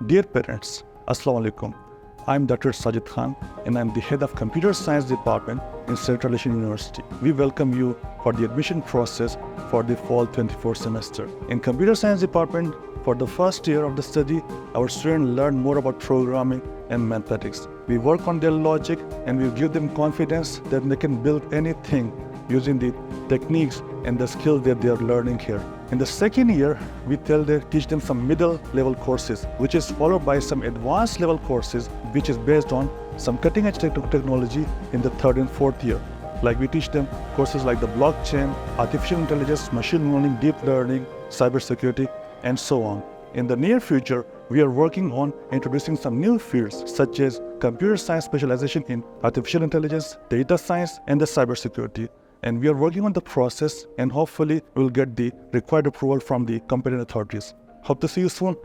Dear parents, Assalamu alaikum. I'm Dr. Sajid Khan and I'm the head of Computer Science Department in Central Asian University. We welcome you for the admission process for the fall 24 semester. In Computer Science Department, for the first year of the study, our students learn more about programming and mathematics. We work on their logic and we give them confidence that they can build anything using the techniques and the skills that they are learning here. In the second year, we teach them some middle level courses, which is followed by some advanced level courses, which is based on some cutting edge technology in the third and fourth year. Like we teach them courses like the blockchain, artificial intelligence, machine learning, deep learning, cybersecurity, and so on. In the near future, we are working on introducing some new fields such as computer science specialization in artificial intelligence, data science, and the cybersecurity. And we are working on the process and hopefully we'll get the required approval from the competent authorities. Hope to see you soon.